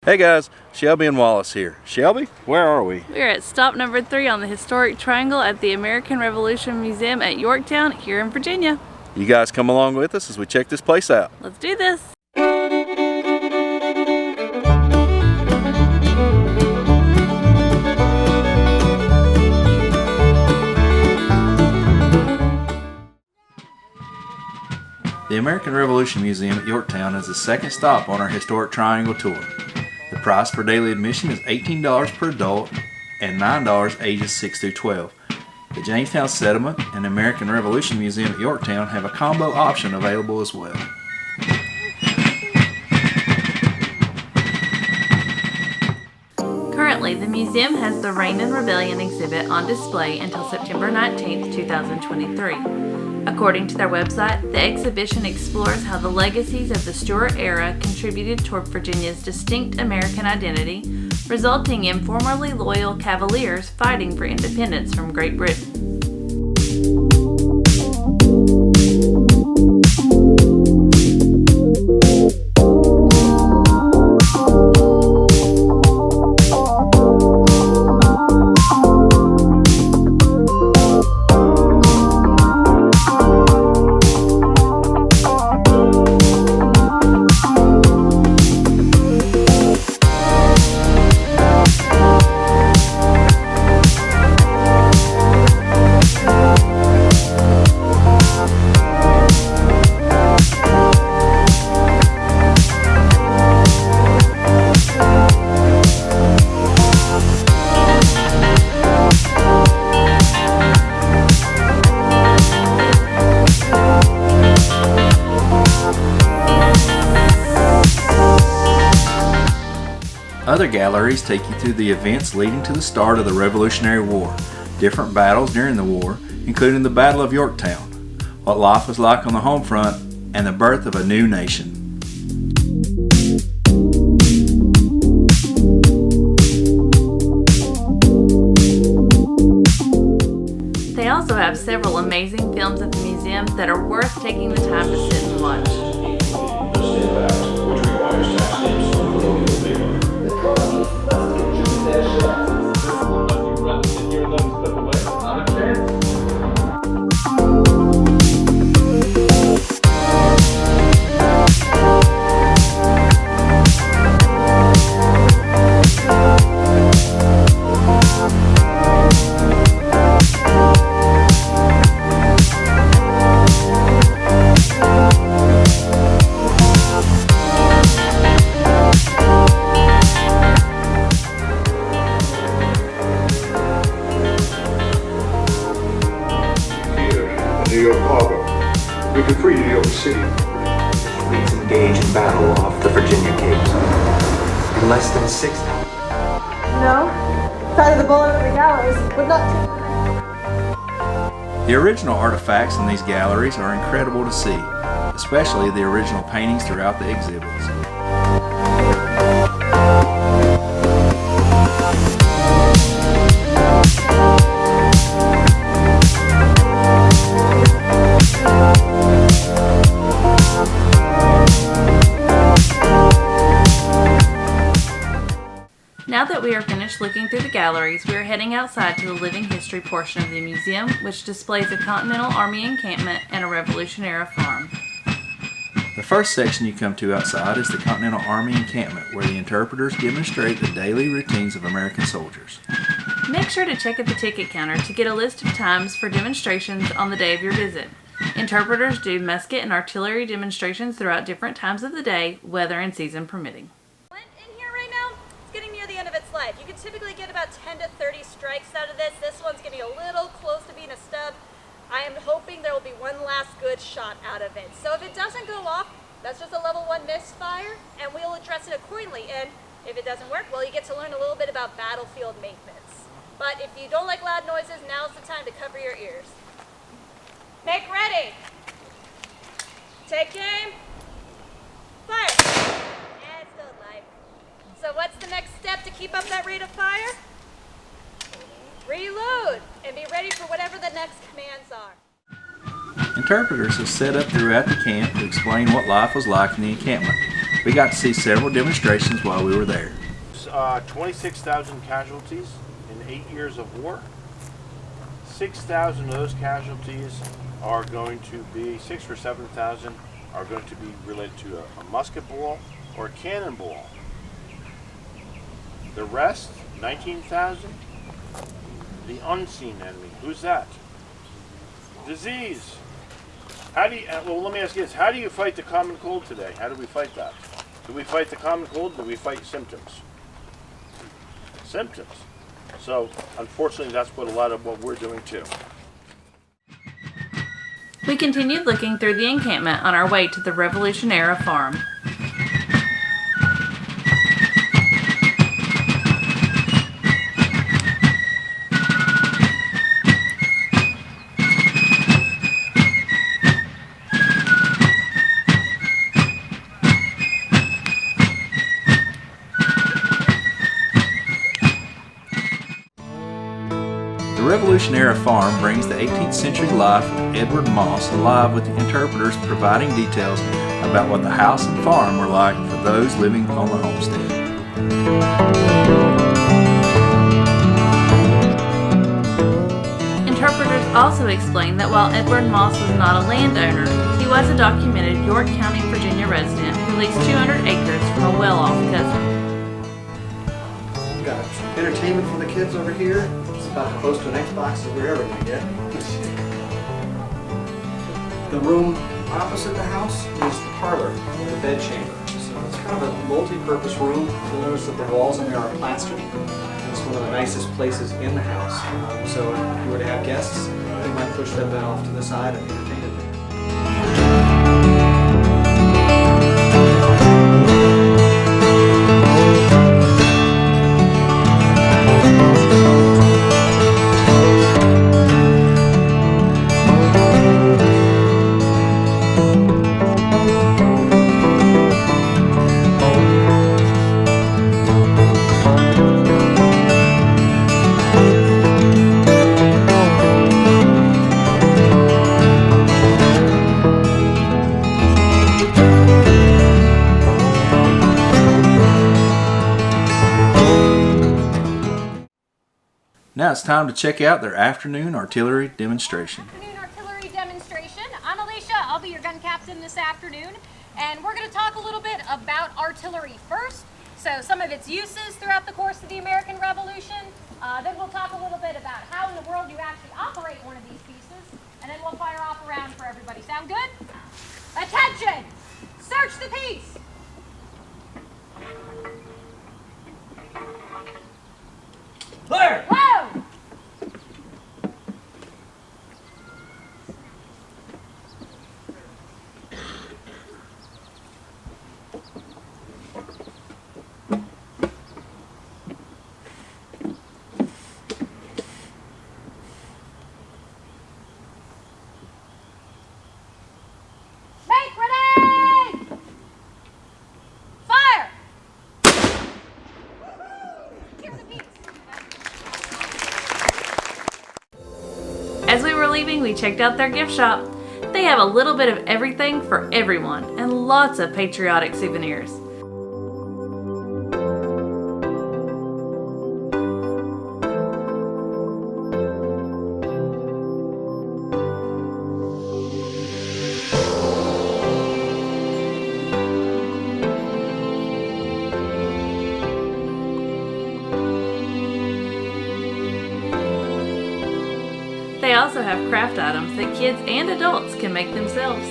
Hey guys, Shelby and Wallace here. Shelby, where are we? We're at stop number 3 on the historic triangle at the American Revolution Museum at Yorktown here in Virginia. You guys come along with us as we check this place out. Let's do this. The American Revolution Museum at Yorktown is the second stop on our historic triangle tour. The price for daily admission is $18 per adult and $9 ages 6 through 12. The Jamestown Settlement and American Revolution Museum at Yorktown have a combo option available as well. Currently, the museum has the Reignandrebellion exhibit on display until September 19, 2023. According to their website, the exhibition explores how the legacies of the Stuart era contributed toward Virginia's distinct American identity, resulting in formerly loyal Cavaliers fighting for independence from Great Britain. Other galleries take you through the events leading to the start of the Revolutionary War, different battles during the war, including the Battle of Yorktown, what life was like on the home front, and the birth of a new nation. They also have several amazing films at the museum that are worth taking the time to sit and watch. New York Harbor. We can free New York City. Fleets engage in battle off the Virginia Capes. In less than 6 hours. No, sight of the bullet in the gallows would not. The original artifacts in these galleries are incredible to see, especially the original paintings throughout the exhibits. Now that we are finished looking through the galleries, we are heading outside to the living history portion of the museum, which displays a Continental Army Encampment and a Revolutionerafarm. The first section you come to outside is the Continental Army Encampment, where the interpreters demonstrate the daily routines of American soldiers. Make sure to check at the ticket counter to get a list of times for demonstrations on the day of your visit. Interpreters do musket and artillery demonstrations throughout different times of the day, weather and season permitting. In here right now, it's getting near the end of its life. You can typically get about 10 to 30 strikes out of this. This one's getting a little close to being a stub. I am hoping there will be one last good shot out of it. So if it doesn't go off, that's just a level 1 misfire, and we'll address it accordingly. And if it doesn't work, well, you get to learn a little bit about battlefield maintenance. But if you don't like loud noises, now's the time to cover your ears. Make ready. Take aim. Fire. And still alive. So what's the next step to keep up that rate of fire? Reload and be ready for whatever the next commands are. Interpreters have set up throughout the camp to explain what life was like in the encampment. We got to see several demonstrations while we were there. 26,000 casualties in 8 years of war. 6,000 of those casualties are going to be, 6 or 7,000 are going to be related to a musket ball or a cannonball. The rest, 19,000, the unseen enemy. Who's that? Disease. How do you, well, let me ask you this. How do you fight the common cold today? How do we fight that? Do we fight the common cold or do we fight symptoms? Symptoms. So, unfortunately, that's what a lot of what we're doing too. We continued looking through the encampment on our way to the Revolutionerafarm. The Revolutionerafarm brings the 18th century life of Edward Moss alive with the interpreters providing details about what the house and farm were like for those living on the homestead. Interpreters also explained that while Edward Moss was not a landowner, he was a documented York County, Virginia resident who leased 200 acres from a well-off cousin. We've got entertainment for the kids over here. It's about as close to an Xbox as we're ever going to get. The room opposite the house is the parlor, the bed chamber. So it's kind of a multi-purpose room. You'll notice that the walls in there are plastered. It's one of the nicest places in the house. So if you were to have guests, you might push that bed off to the side and entertain it there. Now it's time to check out their afternoon artillery demonstration. Afternoon artillery demonstration. I'm Alicia. I'll be your gun captain this afternoon, and we're going to talk a little bit about artillery first. So some of its uses throughout the course of the American Revolution. Then we'll talk a little bit about how in the world you actually operate one of these pieces, and then we'll fire off a round for everybody. Sound good? Attention! Search the piece! Clear! Whoa! Make ready! Fire! Here's the piece. As we were leaving, we checked out their gift shop. They have a little bit of everything for everyone and lots of patriotic souvenirs. They also have craft items that kids and adults can make themselves.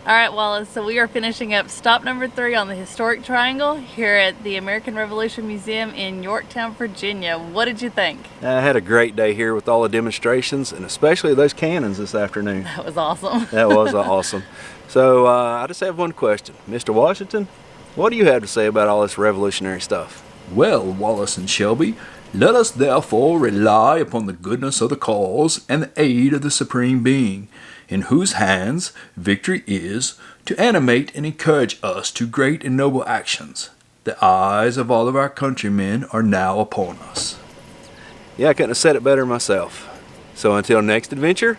Alright, Wallace, so we are finishing up stop number 3 on the historic triangle here at the American Revolution Museum in Yorktown, Virginia. What did you think? I had a great day here with all the demonstrations and especially those cannons this afternoon. That was awesome. That was awesome. So I just have one question. Mr. Washington, what do you have to say about all this revolutionary stuff? Well, Wallace and Shelby, let us therefore rely upon the goodness of the cause and the aid of the Supreme Being, in whose hands victory is, to animate and encourage us to great and noble actions. The eyes of all of our countrymen are now upon us. Yeah, I couldn't have said it better myself. So until next adventure,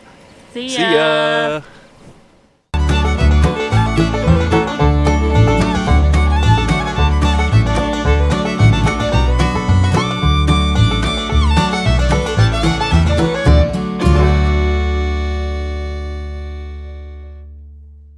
See see ya!